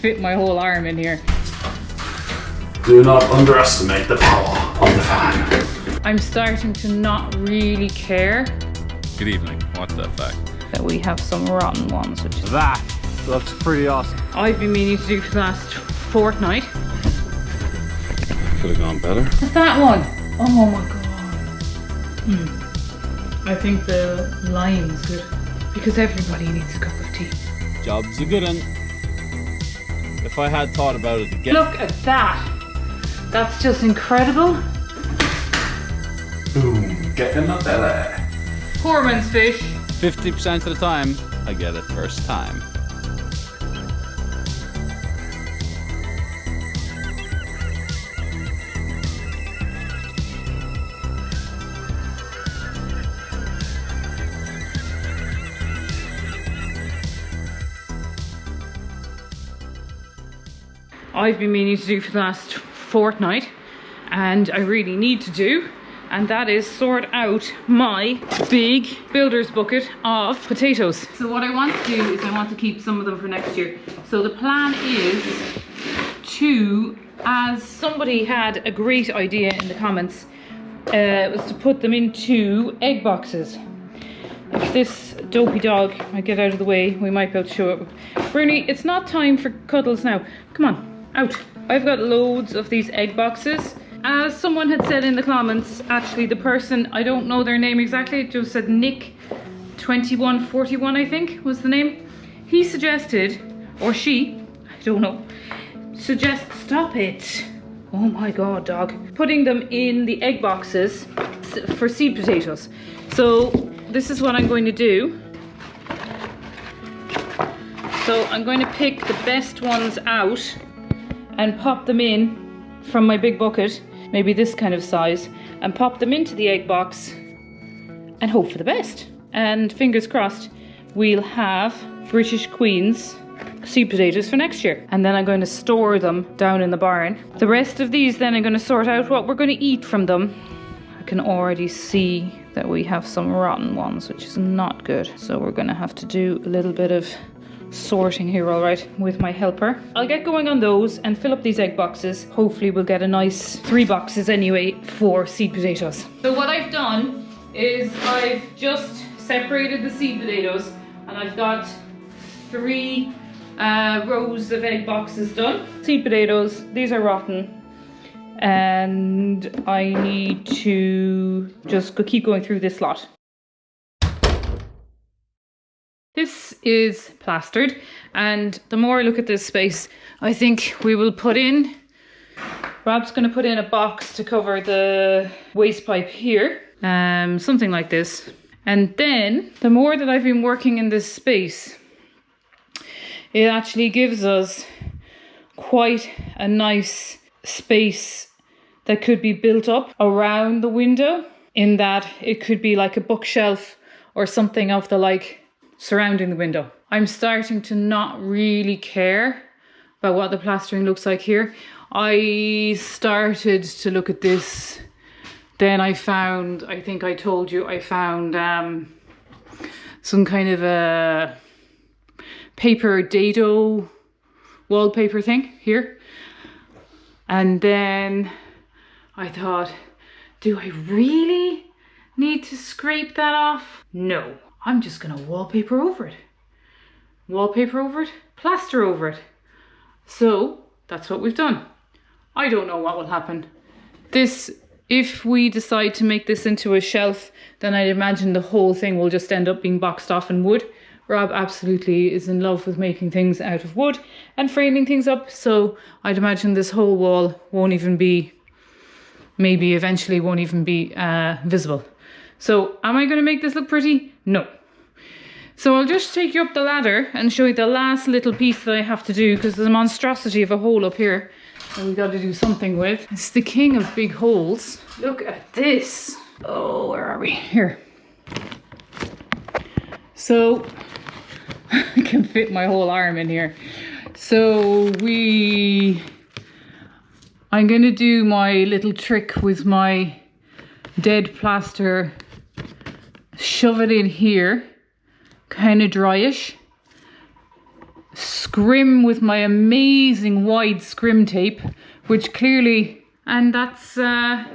fit my whole arm in here. Do not underestimate the power of the fan. I'm starting to not really care Good evening. What the fuck? that we have some rotten ones, which is That looks pretty awesome. I've been meaning to do for the last fortnight. Could have gone better. What's that one? Oh my god. I think the lime is good because everybody needs a cup of tea. Job's a good one. If I had thought about it again. Look at that. That's just incredible. Boom, get in the belly. Poor man's fish. 50% of the time, I get it first time. I've been meaning to do for the last fortnight, and I really need to do, and that is sort out my big builder's bucket of potatoes. So what I want to do is I want to keep some of them for next year. So the plan is to, as somebody had a great idea in the comments, was to put them into egg boxes. If this dopey dog might get out of the way, we might be able to show it. Bruni, it's not time for cuddles now. Come on, out. I've got loads of these egg boxes. As someone had said in the comments, actually the person, I don't know their name exactly, it just said Nick2141 I think was the name. He suggested, or she, I don't know, stop it. Oh my god, dog. Putting them in the egg boxes for seed potatoes. So this is what I'm going to do. So I'm going to pick the best ones out and pop them in from my big bucket, maybe this kind of size, and pop them into the egg box and hope for the best. And fingers crossed, we'll have British Queen's seed potatoes for next year. And then I'm going to store them down in the barn. The rest of these then I'm going to sort out what we're going to eat from them. I can already see that we have some rotten ones, which is not good. So we're going to have to do a little bit of sorting here, all right, with my helper. I'll get going on those and fill up these egg boxes. Hopefully we'll get a nice 3 boxes anyway for seed potatoes. So what I've done is I've just separated the seed potatoes, and I've got 3 rows of egg boxes done. Seed potatoes, these are rotten, and I need to just keep going through this lot. This is plastered, and the more I look at this space, I think we will put in, Rob's going to put in a box to cover the waste pipe here, something like this. And then the more that I've been working in this space, it actually gives us quite a nice space that could be built up around the window, in that it could be like a bookshelf or something of the like surrounding the window. I'm starting to not really care about what the plastering looks like here. I started to look at this, then I found, I think I told you, I found some kind of a paper dado wallpaper thing here. And then I thought, do I really need to scrape that off? No. I'm just gonna wallpaper over it. Wallpaper over it, plaster over it. So that's what we've done. I don't know what will happen. This, if we decide to make this into a shelf, then I'd imagine the whole thing will just end up being boxed off in wood. Rob absolutely is in love with making things out of wood and framing things up. So I'd imagine this whole wall won't even be, maybe eventually won't even be visible. So am I going to make this look pretty? No. So I'll just take you up the ladder and show you the last little piece that I have to do, because there's a monstrosity of a hole up here that we've got to do something with. It's the king of big holes. Look at this. Oh, where are we? Here. So I can fit my whole arm in here. So I'm going to do my little trick with my dead plaster. Shove it in here, kind of dryish, scrim with my amazing wide scrim tape, which clearly, and that's the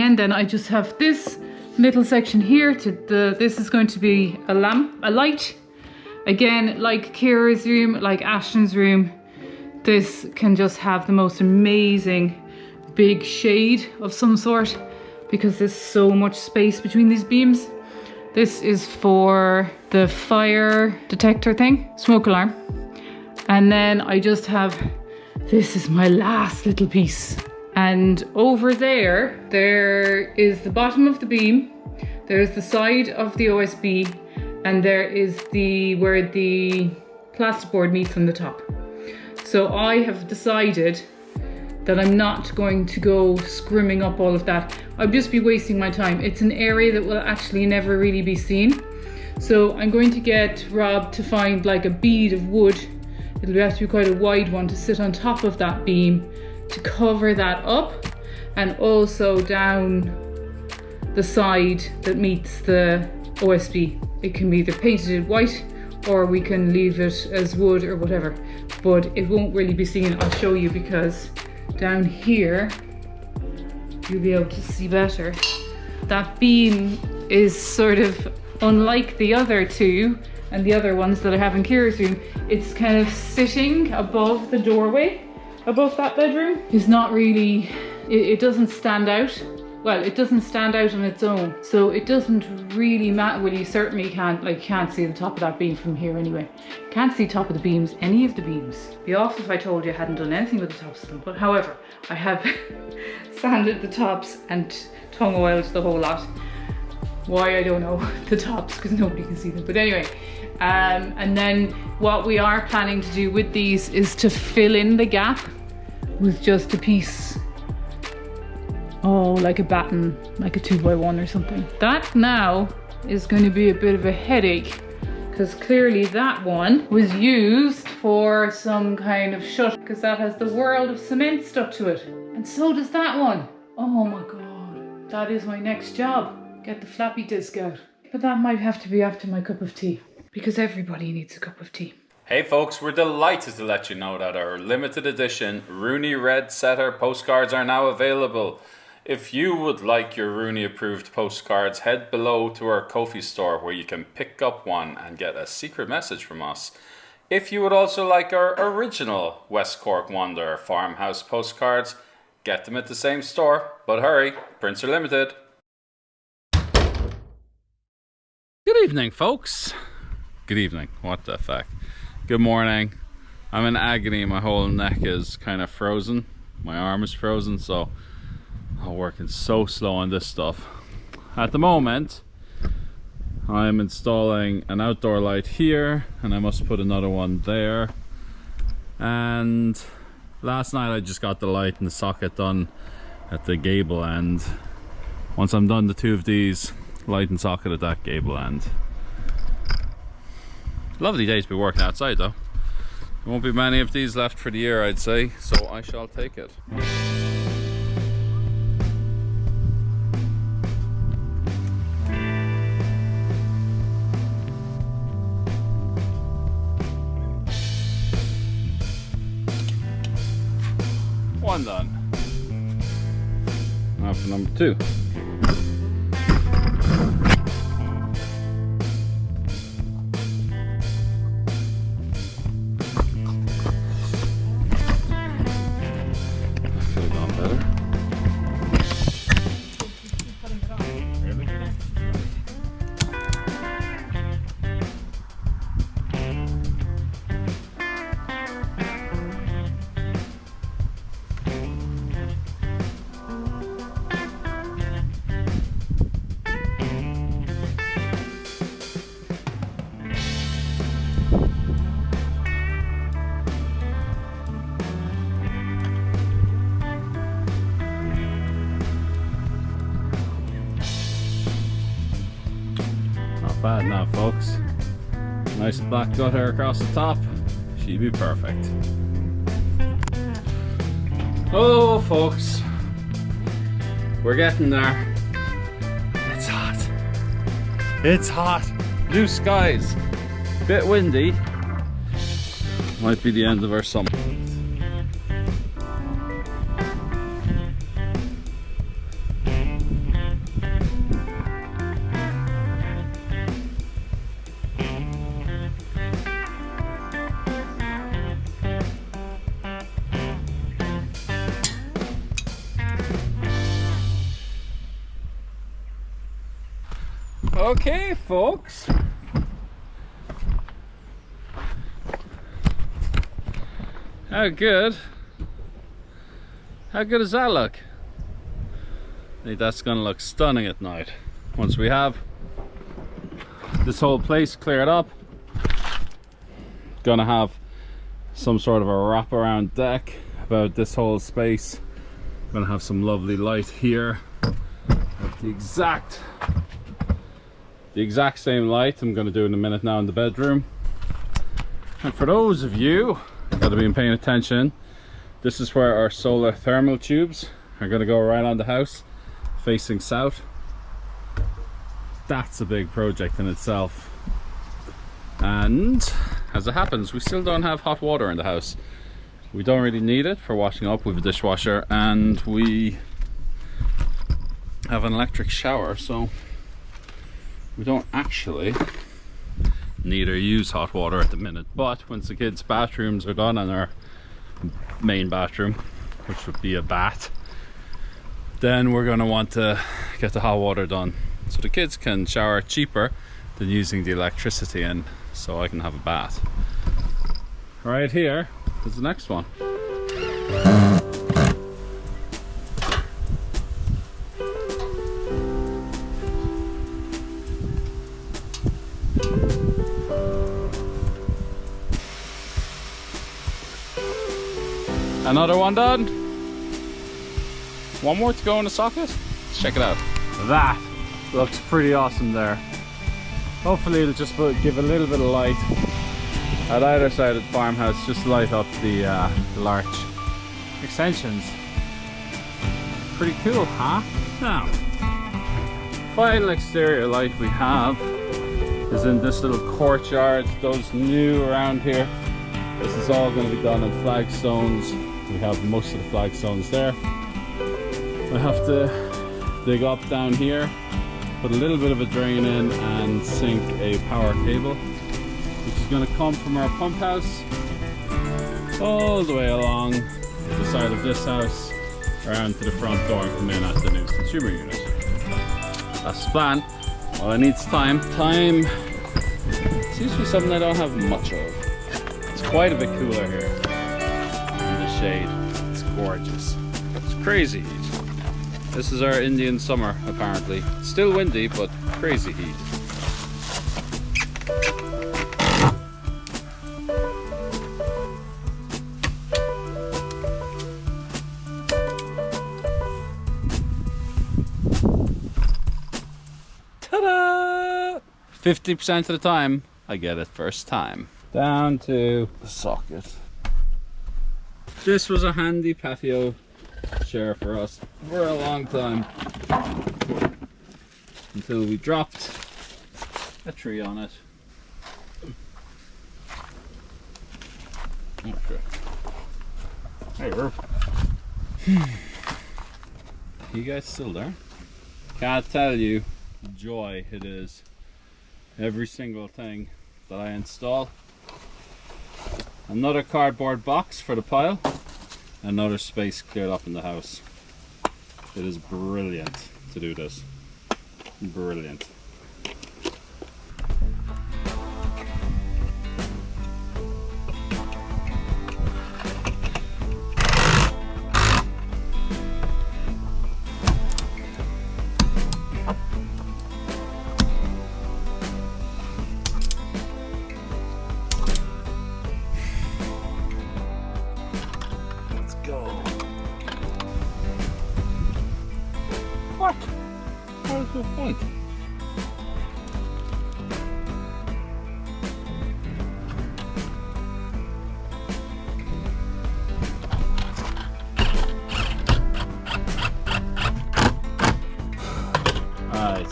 end. Then I just have this middle section here this is going to be a light. Again, like Kira's room, like Ashton's room, this can just have the most amazing big shade of some sort because there's so much space between these beams. This is for the fire detector thing, smoke alarm. And then I just have, this is my last little piece. And over there is the bottom of the beam, there's the side of the OSB, and there is where the plasterboard meets on the top. So I have decided that I'm not going to go scrimming up all of that. I'll just be wasting my time. It's an area that will actually never really be seen. So I'm going to get Rob to find like a bead of wood. It'll have to be quite a wide one to sit on top of that beam to cover that up, and also down the side that meets the OSB. It can be either painted white or we can leave it as wood or whatever, but it won't really be seen. I'll show you, because down here you'll be able to see better. That beam is sort of unlike the other two and the other ones that I have in Kira's room. It's kind of sitting above the doorway, above that bedroom. It's not really, it doesn't stand out. Well, it doesn't stand out on its own, so it doesn't really matter. Well, you certainly can't see the top of that beam from here anyway. Can't see top of the beams, any of the beams. Be off if I told you I hadn't done anything with the tops of them, but however, I have sanded the tops and tongue oiled the whole lot. Why, I don't know, the tops, because nobody can see them. But anyway, and then what we are planning to do with these is to fill in the gap with just a piece, like a batten, like a 2x1 or something. That now is going to be a bit of a headache, because clearly that one was used for some kind of shut, because that has the world of cement stuck to it. And so does that one. Oh my God, that is my next job. Get the floppy disk out. But that might have to be after my cup of tea, because everybody needs a cup of tea. Hey folks, we're delighted to let you know that our limited edition Rooney Red Setter postcards are now available. If you would like your Rooney approved postcards, head below to our Ko-fi store where you can pick up one and get a secret message from us. If you would also like our original West Cork Wonder farmhouse postcards, get them at the same store, but hurry, prints are limited. Good evening, folks. Good evening, what the fuck. Good morning. I'm in agony, my whole neck is kind of frozen. My arm is frozen, so I'm working so slow on this stuff. At the moment, I'm installing an outdoor light here, and I must put another one there. And last night I just got the light and the socket done at the gable end. Once I'm done the two of these, light and socket at that gable end. Lovely day to be working outside though. There won't be many of these left for the year, I'd say, so I shall take it. One done. Now for number two. Could have gone better. Bad now, folks. Nice black gutter across the top. She'd be perfect. Oh, folks, we're getting there. It's hot. It's hot. Blue skies. Bit windy, Might be the end of our summer. Okay, folks. How good does that look? I think that's gonna look stunning at night. Once we have this whole place cleared up, gonna have some sort of a wraparound deck about this whole space. Gonna have some lovely light here. The exact same light I'm going to do in a minute now in the bedroom. And for those of you that have been paying attention, this is where our solar thermal tubes are going to go right on the house, facing south. That's a big project in itself. And as it happens, we still don't have hot water in the house. We don't really need it for washing up. We have a dishwasher and we have an electric shower, so we don't actually need or use hot water at the minute. But once the kids' bathrooms are done and our main bathroom, which would be a bath, then we're going to want to get the hot water done so the kids can shower cheaper than using the electricity, and so I can have a bath. Right here is the next one. Another one done. One more to go in the socket. Let's check it out. That looks pretty awesome there. Hopefully it'll just give a little bit of light at either side of the farmhouse, just light up the larch extensions. Pretty cool, huh? Now, final exterior light we have is in this little courtyard. Those new around here, this is all going to be done in flagstones. We have most of the flagstones there. I have to dig up down here, put a little bit of a drain in and sink a power cable, which is going to come from our pump house all the way along the side of this house around to the front door and come in at the new consumer unit. That's the plan. Well, it needs time. Time seems to be something I don't have much of. It's quite a bit cooler here in the shade. It's gorgeous. It's crazy heat. This is our Indian summer, apparently. Still windy, but crazy heat. Ta-da! 50% of the time, I get it first time. Down to the socket. This was a handy patio chair for us for a long time, until we dropped a tree on it. Okay. Hey, Roo. You guys still there? Can't tell you the joy it is. Every single thing that I install. Another cardboard box for the pile. Another space cleared up in the house. It is brilliant to do this. Brilliant. What? How is your point? Alright.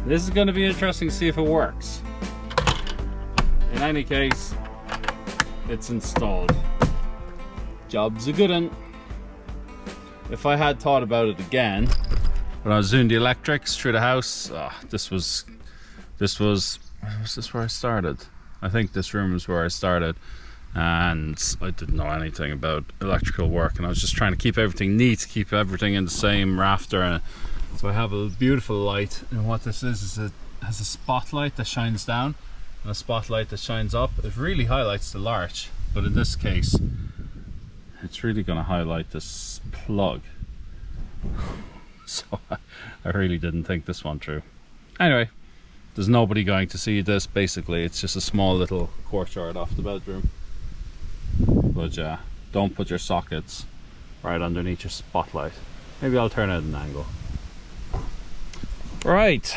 This is going to be interesting to see if it works. In any case, it's installed. Job's a good one. If I had thought about it again when I was doing the electrics through the house, this was this where I started? I think this room is where I started, and I didn't know anything about electrical work, and I was just trying to keep everything neat, keep everything in the same rafter. And so I have a beautiful light, and what this is it has a spotlight that shines down and a spotlight that shines up. It really highlights the larch, but in this case it's really going to highlight this plug. So I really didn't think this one through. Anyway, there's nobody going to see this. Basically it's just a small little courtyard off the bedroom, but yeah, don't put your sockets right underneath your spotlight. Maybe I'll turn it at an angle. Right,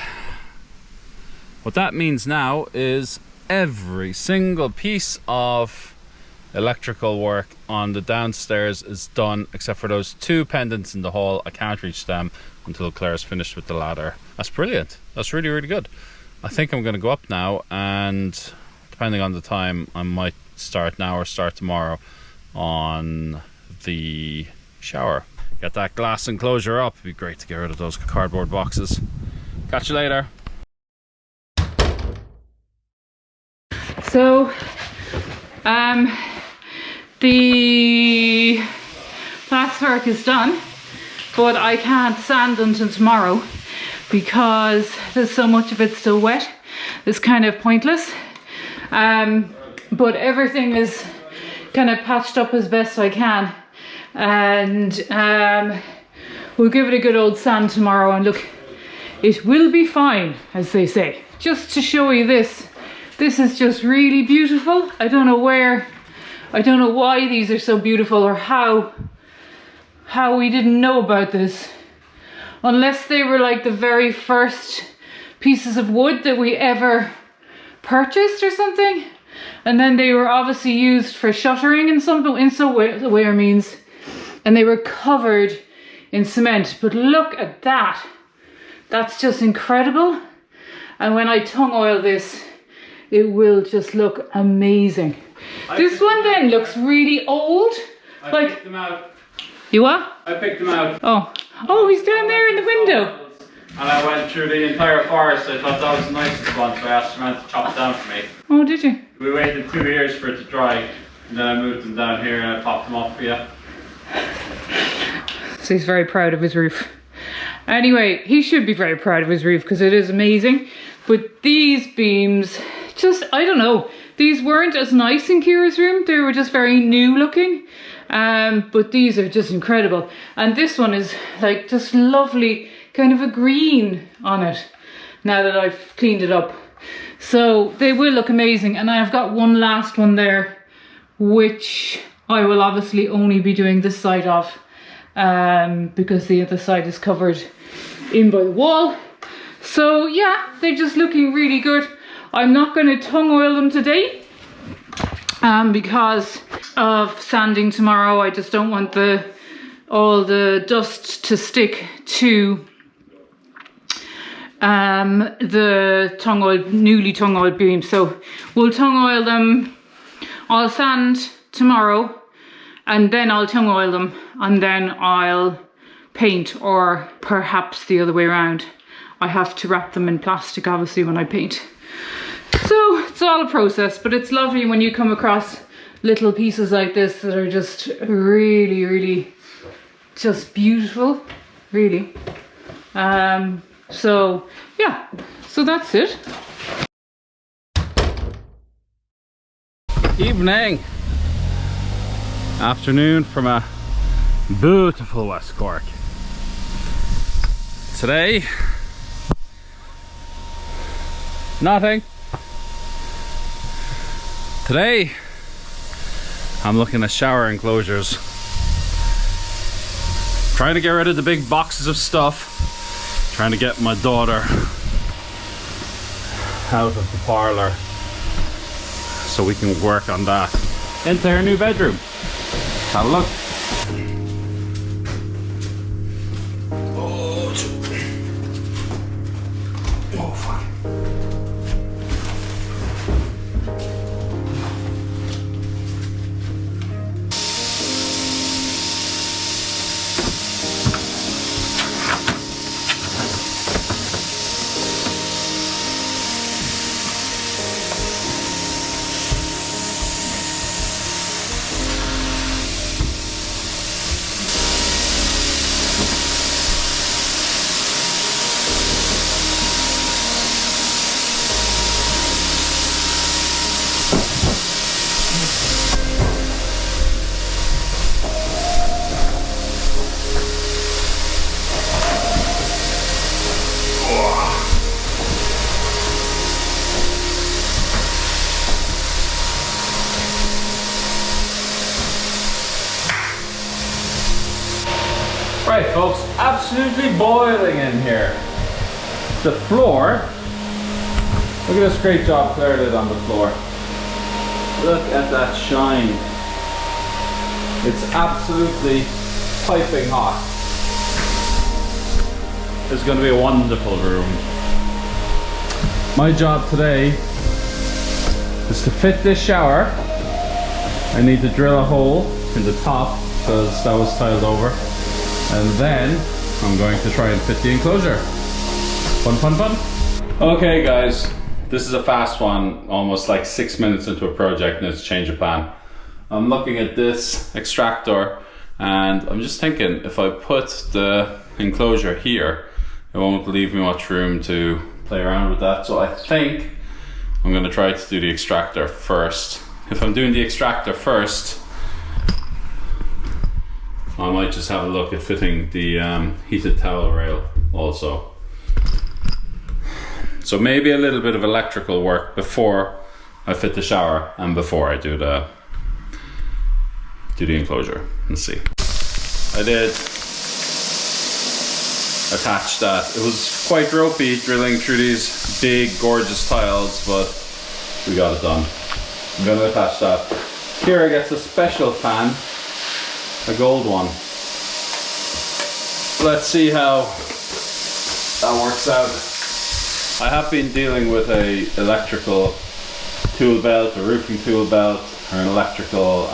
what that means now is every single piece of electrical work on the downstairs is done, except for those two pendants in the hall. I can't reach them until Claire's finished with the ladder. That's brilliant. That's really, really good. I think I'm going to go up now, and depending on the time, I might start now or start tomorrow on the shower. Get that glass enclosure up. It'd be great to get rid of those cardboard boxes. Catch you later. So, the plasterwork is done, but I can't sand until tomorrow because there's so much of it still wet. It's kind of pointless. But everything is kind of patched up as best I can, and we'll give it a good old sand tomorrow, and look, it will be fine, as they say. Just to show you this is just really beautiful. I don't know why these are so beautiful, or how we didn't know about this, unless they were like the very first pieces of wood that we ever purchased or something, and then they were obviously used for shuttering in some wear means, and they were covered in cement. But look at that, that's just incredible. And when I tongue oil this, it will just look amazing. This one then looks really old. I picked them out. You what? I picked them out. Oh, he's down there in the window. And I went through the entire forest. I thought that was the nicest one, so I asked the man to chop it down for me. Oh, did you? We waited 2 years for it to dry, and then I moved them down here and I popped them up for you. So he's very proud of his roof. Anyway, he should be very proud of his roof because it is amazing. But these beams, just, I don't know, these weren't as nice in Kira's room. They were just very new looking. But these are just incredible. And this one is like just lovely, kind of a green on it now that I've cleaned it up. So they will look amazing. And I've got one last one there, which I will obviously only be doing this side of, because the other side is covered in by the wall. So yeah, they're just looking really good. I'm not going to tongue oil them today, because of sanding tomorrow. I just don't want all the dust to stick to the newly tongue oiled beams. So we'll tongue oil them. I'll sand tomorrow, and then I'll tongue oil them, and then I'll paint, or perhaps the other way around. I have to wrap them in plastic obviously when I paint. So it's all a process, but it's lovely when you come across little pieces like this that are just really, really just beautiful, really. So yeah, so that's it. Evening, afternoon from a beautiful West Cork. Today, nothing. Today, I'm looking at shower enclosures. Trying to get rid of the big boxes of stuff. Trying to get my daughter out of the parlor so we can work on that into her new bedroom. Have a look. Okay folks, absolutely boiling in here. The floor, look at this great job Clare did on the floor. Look at that shine. It's absolutely piping hot. It's going to be a wonderful room. My job today is to fit this shower. I need to drill a hole in the top because that was tiled over. And then I'm going to try and fit the enclosure. Fun, fun, fun. Okay guys, this is a fast one, almost like 6 minutes into a project and it's change of plan. I'm looking at this extractor and I'm just thinking if I put the enclosure here, it won't leave me much room to play around with that. So I think I'm going to try to do the extractor first. If I'm doing the extractor first, I might just have a look at fitting the heated towel rail also. So maybe a little bit of electrical work before I fit the shower and before I do the enclosure. Let's see. I did attach that. It was quite ropey drilling through these big gorgeous tiles, but we got it done. I'm going to attach that. Here I get a special fan, a gold one. Let's see how that works out. I have been dealing with a electrical tool belt, a roofing tool belt, or an electrical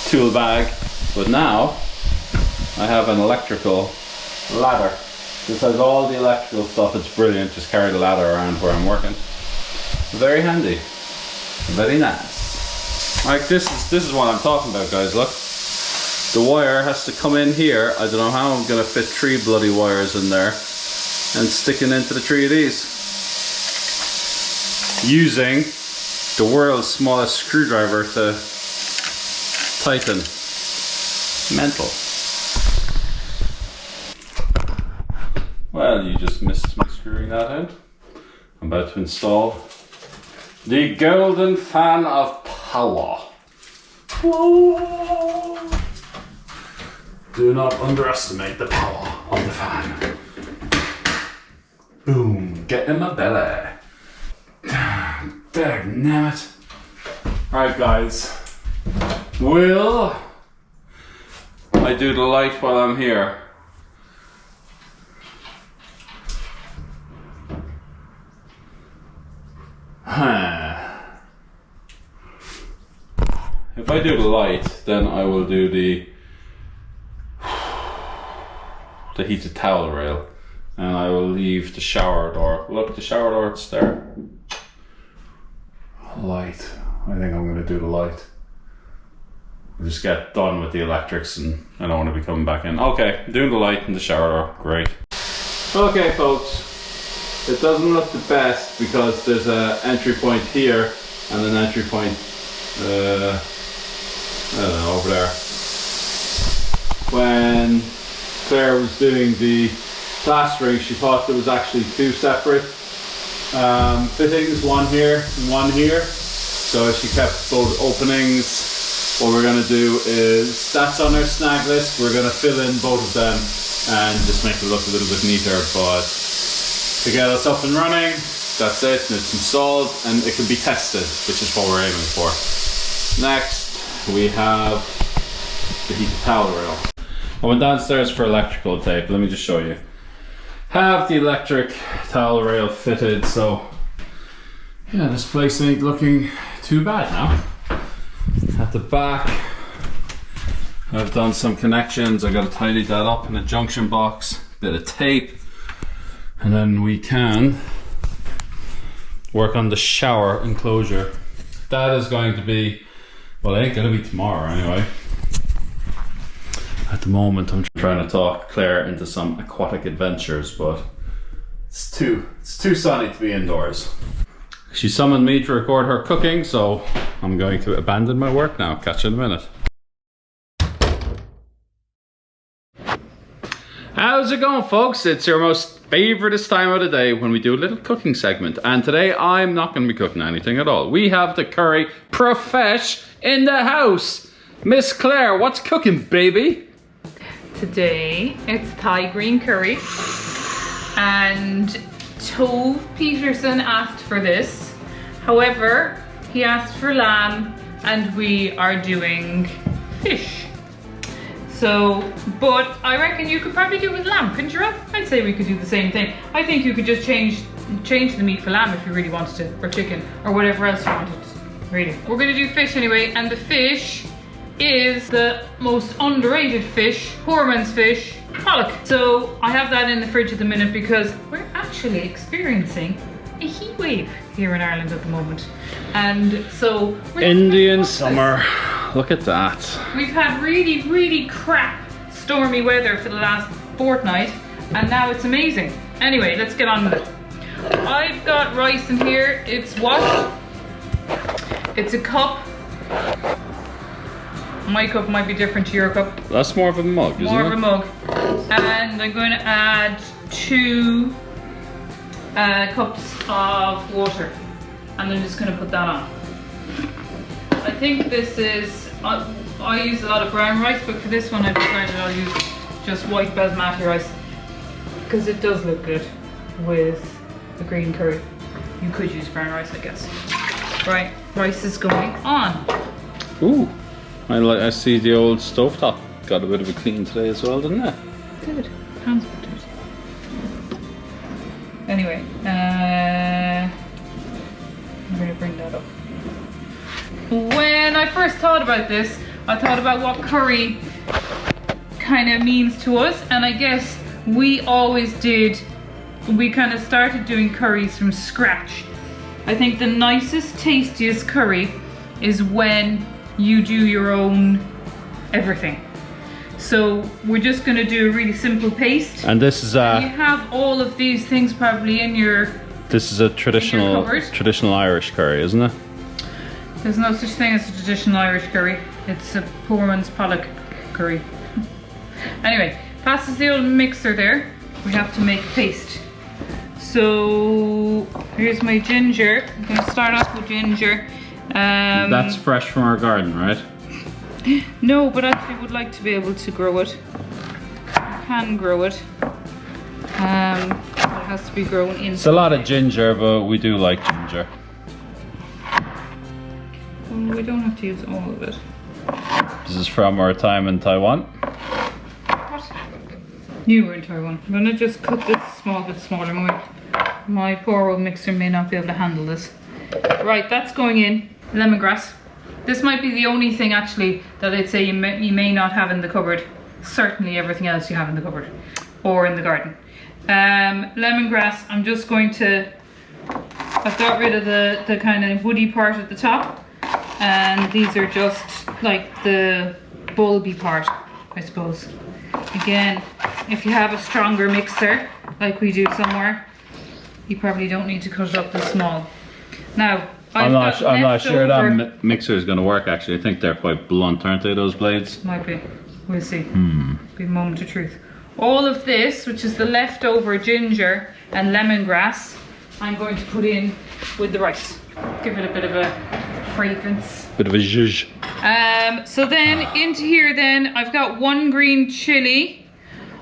tool bag, but now I have an electrical ladder. This has all the electrical stuff. It's brilliant. Just carry the ladder around where I'm working. Very handy. Very nice. Like this is what I'm talking about, guys. Look, the wire has to come in here. I don't know how I'm gonna fit 3 bloody wires in there and sticking into the 3 of these using the world's smallest screwdriver to tighten. Mental. Well, you just missed me screwing that in. I'm about to install the golden fan of power. Whoa. Do not underestimate the power of the fan. Boom, get in my belly. Dagnammit. Alright guys, will I do the light while I'm here? If I do the light, then I will do the heated towel rail, and I will leave the shower door. Look, the shower door, it's there. Light. I think I'm going to do the light. We'll just get done with the electrics, and I don't want to be coming back in. Okay, doing the light in the shower door. Great. Okay, folks. It doesn't look the best because there's an entry point here and an entry point I don't know, over there. When Clare was doing the plastering, she thought there was actually 2 separate fittings, one here and one here. So she kept both openings. What we're going to do is, that's on our snag list, we're going to fill in both of them and just make it look a little bit neater. But to get us up and running, that's it, and it's installed and it can be tested, which is what we're aiming for. Next, we have the heated towel rail. I went downstairs for electrical tape. Let me just show you. Have the electric towel rail fitted, so yeah, this place ain't looking too bad now. At the back, I've done some connections. I gotta tidy that up in a junction box, bit of tape, and then we can work on the shower enclosure. That is going to be, well, it ain't gonna be tomorrow anyway. At the moment, I'm trying to talk Clare into some aquatic adventures, but it's too sunny to be indoors. She summoned me to record her cooking, so I'm going to abandon my work now. Catch you in a minute. How's it going, folks? It's your most favouriteest time of the day when we do a little cooking segment, and today I'm not going to be cooking anything at all. We have the curry profesh in the house. Miss Clare, what's cooking, baby? today. It's Thai green curry. And Tove Peterson asked for this. However, he asked for lamb and we are doing fish. So, but I reckon you could probably do it with lamb, couldn't you, Rob? I'd say we could do the same thing. I think you could just change the meat for lamb if you really wanted to, or chicken, or whatever else you wanted, really. We're gonna do fish anyway, and the fish is the most underrated fish, poor man's fish, pollock. So I have that in the fridge at the minute because we're actually experiencing a heat wave here in Ireland at the moment. And so Indian summer. Look at that. We've had really, really crap stormy weather for the last fortnight, and now it's amazing. Anyway, let's get on with it. I've got rice in here. It's washed. It's a cup. My cup might be different to your cup. That's more of a mug, isn't it? More of a mug. And I'm going to add 2 cups of water. And I'm just going to put that on. I think this is, I use a lot of brown rice, but for this one I've decided I'll use just white basmati rice because it does look good with the green curry. You could use brown rice, I guess. Right, rice is going on. Ooh, I see the old stovetop got a bit of a clean today as well, didn't it? Good, hands were dirty. Anyway, I'm going to bring that up. When I first thought about this, I thought about what curry kind of means to us, and I guess we always did, we kind of started doing curries from scratch. I think the nicest, tastiest curry is when you do your own everything. So we're just going to do a really simple paste. And this is you have all of these things probably in your This is a traditional Irish curry, isn't it? There's no such thing as a traditional Irish curry. It's a poor man's pollock curry. Anyway, past the old mixer there. We have to make a paste. So here's my ginger. I'm going to start off with ginger. That's fresh from our garden, right? No, but I actually would like to be able to grow it. I can grow it. It has to be grown in. It's a lot of ginger, but we do like ginger. We don't have to use all of it. This is from our time in Taiwan. What? You were in Taiwan. I'm gonna just cut this a small bit smaller. My poor old mixer may not be able to handle this. Right, that's going in. Lemongrass. This might be the only thing actually that I'd say you may not have in the cupboard. Certainly everything else you have in the cupboard or in the garden. Lemongrass, I'm just going to, I've got rid of the kind of woody part at the top, and these are just like the bulby part, I suppose. Again, if you have a stronger mixer like we do somewhere, you probably don't need to cut it up this small. Now, I'm not sure that mixer is going to work actually. I think they're quite blunt, aren't they, those blades? Might be. We'll see. Be a moment of truth. All of this, which is the leftover ginger and lemongrass, I'm going to put in with the rice. Give it a bit of a fragrance. Bit of a zhuzh. So then into here then, I've got 1 green chili.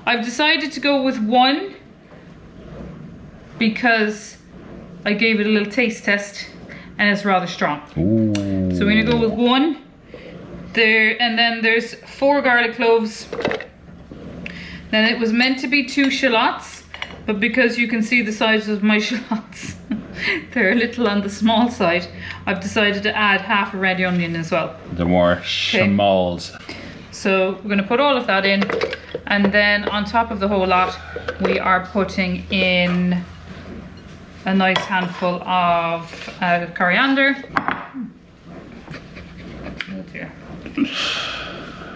I've decided to go with 1 because I gave it a little taste test and it's rather strong. Ooh. So we're gonna go with 1 there, and then there's 4 garlic cloves. Then it was meant to be 2 shallots, but because you can see the size of my shallots, they're a little on the small side, I've decided to add half a red onion as well. The more shamals. So we're gonna put all of that in, and then on top of the whole lot, we are putting in a nice handful of coriander. Oh dear.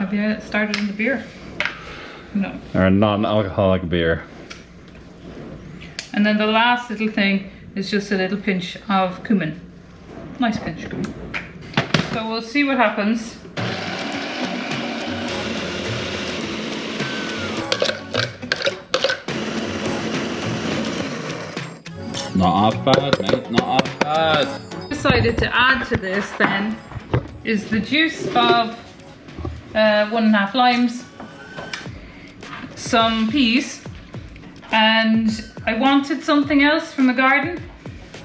Have you started in the beer? No. Or a non-alcoholic beer. And then the last little thing is just a little pinch of cumin. Nice pinch of cumin. So we'll see what happens. Not half bad, mate. Not half bad. Decided to add to this then is the juice of 1.5 limes. some peas, and I wanted something else from the garden,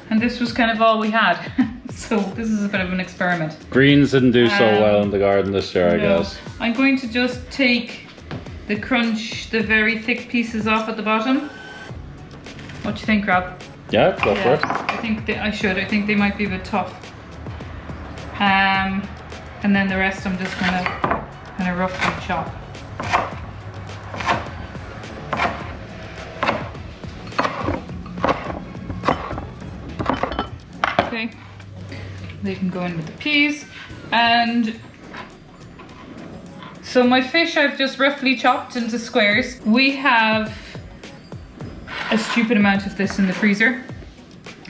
and this was kind of all we had. So this is a bit of an experiment. Greens didn't do so well in the garden this year, I guess. I'm going to just take the very thick pieces off at the bottom. What do you think, Rob? Yeah, go for it. I think I should. I think they might be a bit tough. And then the rest I'm just gonna kind of roughly chop. Okay, they can go in with the peas. And so my fish I've just roughly chopped into squares. We have a stupid amount of this in the freezer.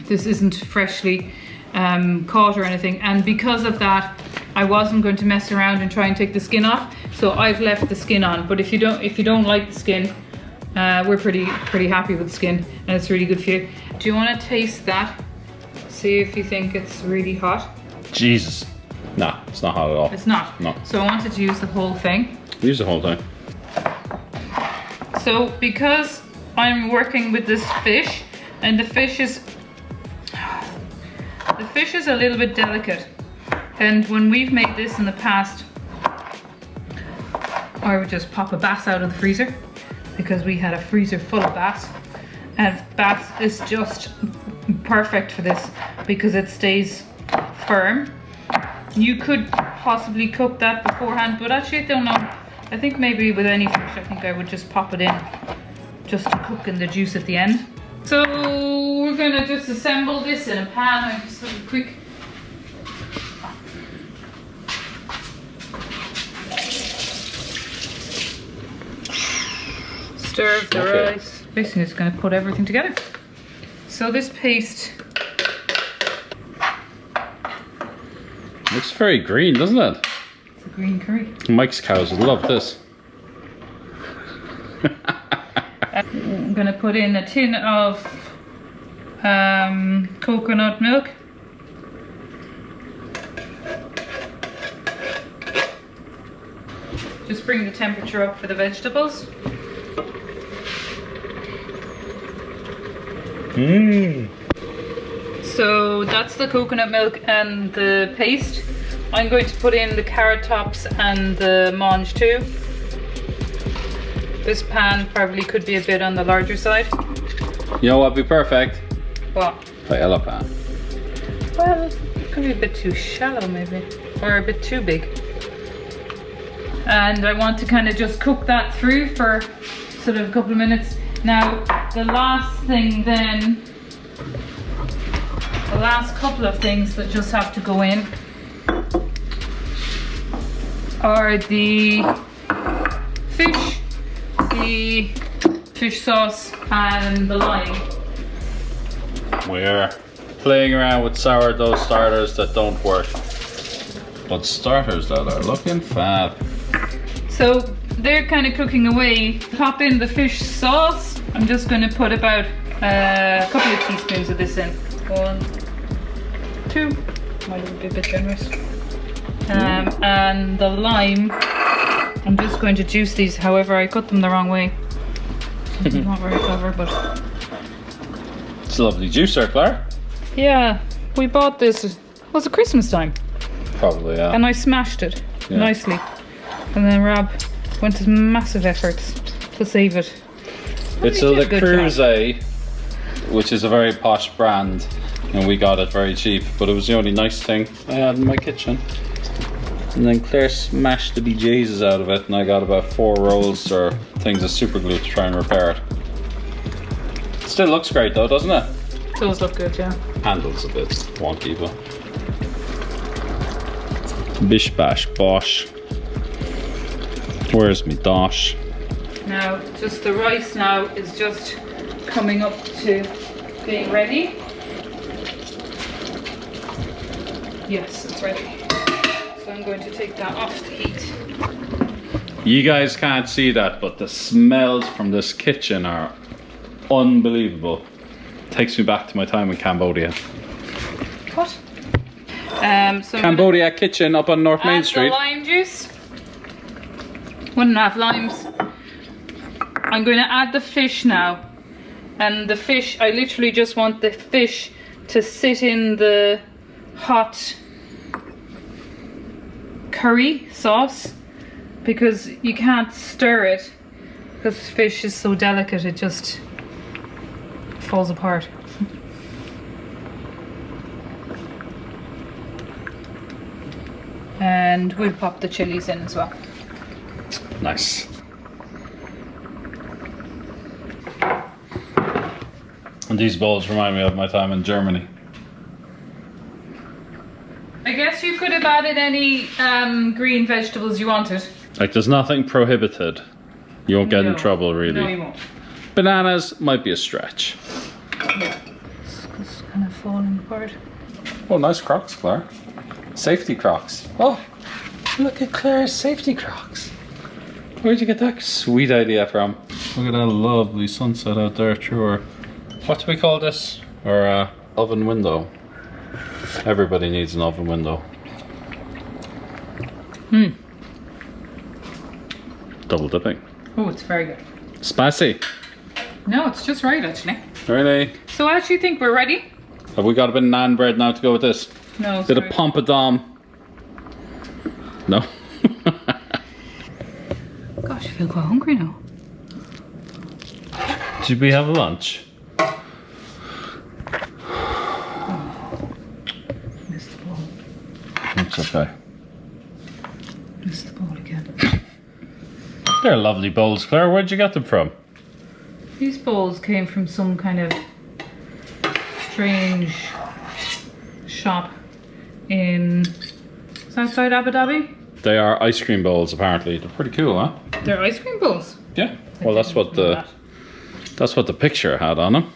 This isn't freshly caught or anything, and because of that I wasn't going to mess around and try and take the skin off, so I've left the skin on. But if you don't like the skin, we're pretty happy with the skin, and it's really good for you. Do you want to taste that? See if you think it's really hot. Jesus. Nah, it's not hot at all. It's not? No. So I wanted to use the whole thing. Use the whole thing. So because I'm working with this fish, and the fish is a little bit delicate, and when we've made this in the past, I would just pop a bass out of the freezer, because we had a freezer full of bass, and bass is just perfect for this because it stays firm. You could possibly cook that beforehand, but actually I don't know. I think maybe with any fish, I think I would just pop it in just to cook in the juice at the end. So we're gonna just assemble this in a pan. I just have a quick. Stir the rice. Basically just gonna put everything together. So this paste. Looks very green, doesn't it? It's a green curry. Mike's cows would love this. I'm gonna put in a tin of coconut milk. Just bring the temperature up for the vegetables. So that's the coconut milk and the paste. I'm going to put in the carrot tops and the mange too. This pan probably could be a bit on the larger side. You know what'd be perfect? What? A yellow pan. Well, it could be a bit too shallow maybe, or a bit too big. And I want to kind of just cook that through for sort of a couple of minutes. Now, the last thing then, the last couple of things that just have to go in are the fish, the fish sauce, and the lime. We're playing around with sourdough starters that don't work, but starters that are looking fab. So they're kind of cooking away. Pop in the fish sauce. I'm just going to put about a couple of teaspoons of this in. 1, 2, might be a bit generous. And the lime, I'm just going to juice these. However, I cut them the wrong way. It's not very clever, but It's a lovely juicer, Clare. yeah, we bought this. Was it Christmas time? Probably, yeah. And I smashed it nicely. And then Rob went to massive efforts to save it. It's a Le Creuset, which is a very posh brand, and we got it very cheap, but it was the only nice thing I had in my kitchen. And then Claire smashed the bejesus out of it, and I got about 4 rolls or things of super glue to try and repair it. It still looks great though, doesn't it? It does look good, yeah. Handles a bit wonky, but bish bash bosh. Where's me dosh? Now, just the rice now is just coming up to being ready. Yes, it's ready. So I'm going to take that off the heat. You guys can't see that, but the smells from this kitchen are unbelievable. Takes me back to my time in Cambodia. What? So Cambodia kitchen up on North Main Street. The lime juice. 1.5 limes. I'm going to add the fish now. And the fish, I literally just want the fish to sit in the hot curry sauce, because you can't stir it because fish is so delicate, it just falls apart. And we'll pop the chilies in as well. Nice. And these bowls remind me of my time in Germany. I guess you could have added any green vegetables you wanted. Like, there's nothing prohibited. You won't get in No. trouble, really. No, you won't. Bananas might be a stretch. Yeah. It's kind of falling apart. Oh, nice Crocs, Claire. Safety Crocs. Oh, look at Claire's safety Crocs. Where'd you get that sweet idea from? Look at that lovely sunset out there through our, what do we call this? Our oven window. Everybody needs an oven window. Double dipping. Oh, it's very good. Spicy. No, it's just right, actually. Really? So I actually think we're ready. Have we got a bit of naan bread now to go with this? No, Bit sorry. of pompadom. No? Gosh, I feel quite hungry now. Did we have lunch? Missed the bowl. It's okay. Missed the bowl again. They're lovely bowls, Claire. Where'd you get them from? These bowls came from some kind of strange shop in Southside Abu Dhabi. They are ice cream bowls, apparently. They're pretty cool, huh? They're ice cream bowls. Yeah. Well, that's what the picture had on them.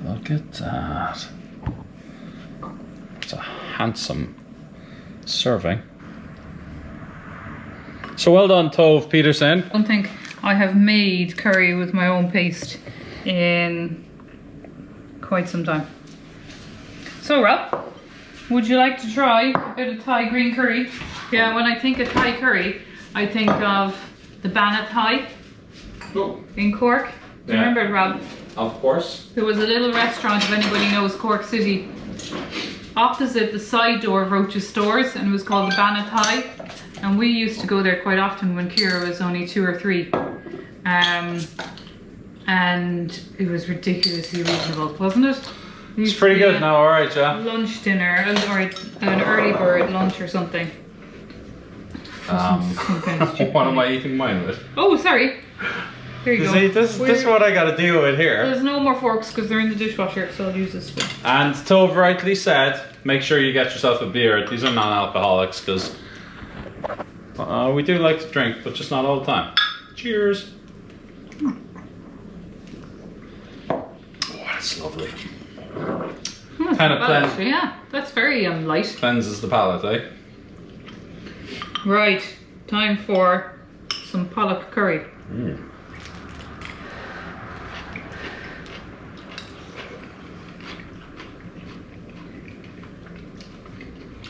Look at that. It's a handsome serving. So well done, Tove Peterson. I don't think I have made curry with my own paste in quite some time. So Rob, would you like to try a bit of Thai green curry? Yeah, when I think of Thai curry, I think of the Bana Thai in Cork. Do you Yeah. remember it, Rob? Of course. There was a little restaurant, if anybody knows Cork City, opposite the side door of Roach's Stores, and it was called the Bana Thai. And we used to go there quite often when Kira was only 2 or 3. And it was ridiculously reasonable, wasn't it? It's pretty good now, alright, yeah. Lunch, dinner, or an early bird lunch or something. Some kind of stupid What am money. I eating mine with? Oh, sorry. Here you go. See, this is what I gotta deal with here. There's no more forks because they're in the dishwasher, so I'll use this spoon. And Tove rightly said, make sure you get yourself a beer. These are non-alcoholics, because we do like to drink, but just not all the time. Cheers. Oh, that's lovely. That's Kind of not bad, plain. actually, yeah. That's very light. Cleanses the palate, eh? Right, time for some pollock curry.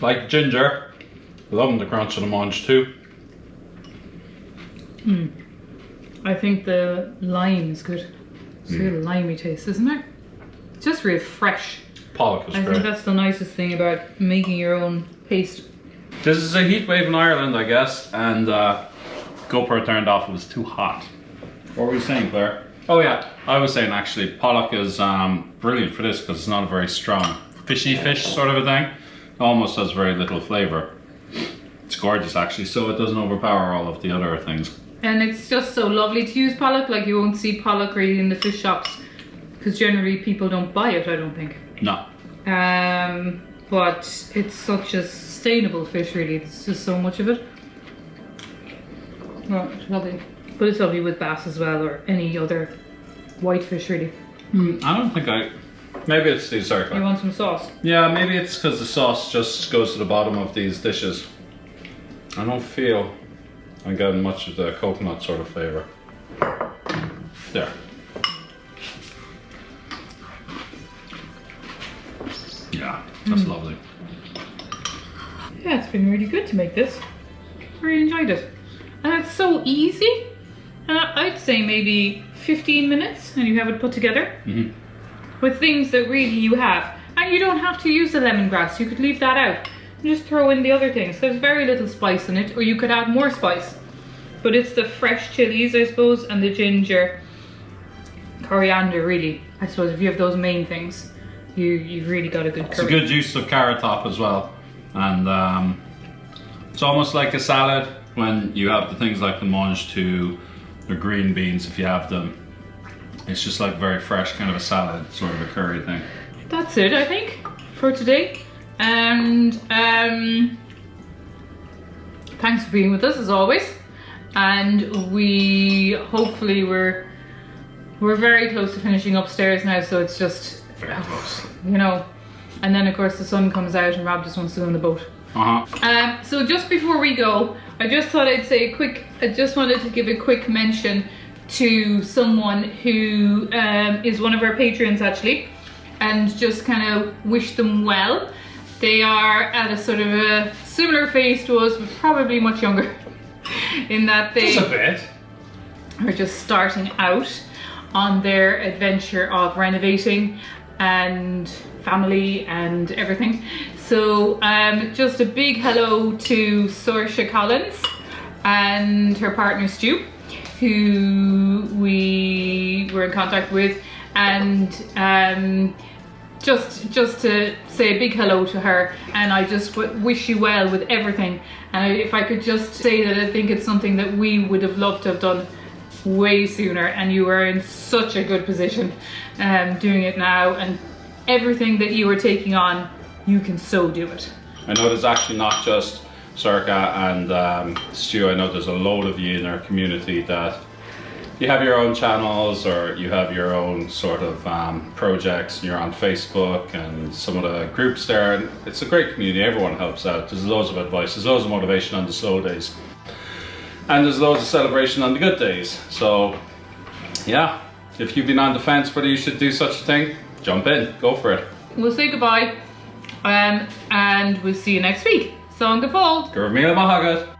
Like ginger. Loving the crunch of the munch too. I think the lime is good. It's a real limey taste, isn't it? It's just real fresh. Pollock is I great. think that's the nicest thing about making your own paste. This is a heat wave in Ireland, I guess, and GoPro turned off. It was too hot. What were you saying, Claire? Oh yeah, I was saying actually pollock is brilliant for this because it's not a very strong fishy fish sort of a thing. It almost has very little flavour. It's gorgeous actually, so it doesn't overpower all of the other things. And it's just so lovely to use pollock. Like, you won't see pollock really in the fish shops because generally people don't buy it, I don't think. No. But it's such a sustainable fish, really. There's just so much of it. Oh, it's lovely. But it's lovely with bass as well, or any other white fish, really. I don't think maybe it's these, sorry Claire. You want some sauce? Yeah, maybe it's because the sauce just goes to the bottom of these dishes. I don't feel I'm getting much of the coconut sort of flavour. There. Yeah, that's lovely. Yeah, it's been really good to make this. Really enjoyed it. And it's so easy. I'd say maybe 15 minutes and you have it put together with things that really you have. And you don't have to use the lemongrass, you could leave that out. And just throw in the other things. There's very little spice in it, or you could add more spice. But it's the fresh chilies, I suppose, and the ginger, coriander, really. I suppose if you have those main things, you've really got a good curry. It's a good use of carrot top as well. And it's almost like a salad when you have the things like the mange to the green beans, if you have them. It's just like very fresh, kind of a salad, sort of a curry thing. That's it, I think, for today. And thanks for being with us as always. And we hopefully we're very close to finishing upstairs now, so it's just, you know. And then of course the sun comes out and Rob just wants to go on the boat. So just before we go, I just thought I'd say I just wanted to give a quick mention to someone who is one of our patrons actually, and just kind of wish them well. They are at a sort of a similar phase to us, but probably much younger in that they Just a bit. are just starting out on their adventure of renovating and family and everything. So just a big hello to Saoirse Collins and her partner Stu, who we were in contact with, and just to say a big hello to her, and I just wish you well with everything. And if I could just say that I think it's something that we would have loved to have done way sooner, and you are in such a good position doing it now, and everything that you are taking on, you can so do it. I know there's actually not just Circa and Stu. I know there's a load of you in our community that you have your own channels, or you have your own sort of projects, and you're on Facebook and some of the groups there, and it's a great community. Everyone helps out. There's loads of advice, there's loads of motivation on the slow days, and there's loads of celebration on the good days. So yeah, if you've been on the fence whether you should do such a thing, jump in, go for it. We'll say goodbye, and we'll see you next week. So, good fall. Gurv Mila Mahagad.